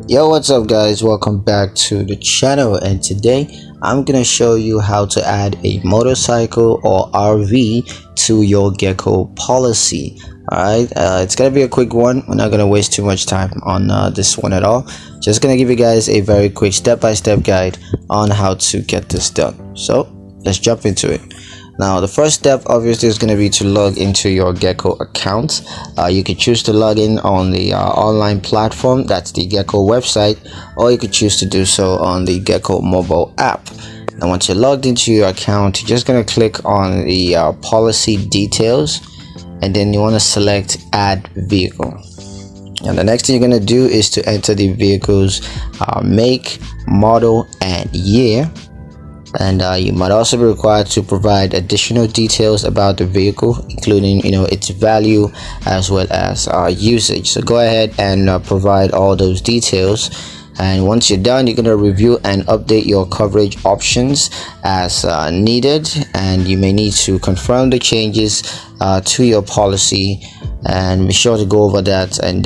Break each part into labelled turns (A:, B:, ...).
A: Yo, what's up guys, welcome back to the channel, and today I'm gonna show you how to add a motorcycle or RV to your Geico policy. Alright, it's gonna be a quick one. We're not gonna waste too much time on this one at all. Just gonna give you guys a very quick step-by-step guide on how to get this done. So let's jump into it. Now the first step obviously is going to be to log into your Geico account. You could choose to log in on the online platform, that's the Geico website, or you could choose to do so on the Geico mobile app. And once you're logged into your account, you're just going to click on the policy details, and then you want to select add vehicle. And the next thing you're going to do is to enter the vehicle's make, model, and year. And you might also be required to provide additional details about the vehicle, including its value as well as usage. So go ahead and provide all those details, and once you're done, you're going to review and update your coverage options as needed, and you may need to confirm the changes to your policy, and be sure to go over that and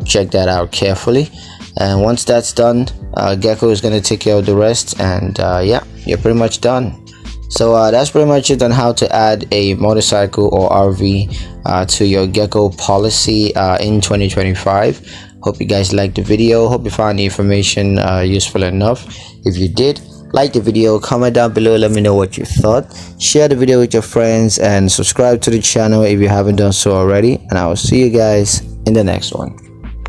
A: check that out carefully. And once that's done, Geico is going to take care of the rest, and yeah, you're pretty much done. So that's pretty much it on how to add a motorcycle or RV to your Geico policy in 2025. Hope you guys liked the video. Hope you found the information useful enough. If you did, like the video, comment down below, let me know what you thought. Share the video with your friends and subscribe to the channel if you haven't done so already, and I will see you guys in the next one.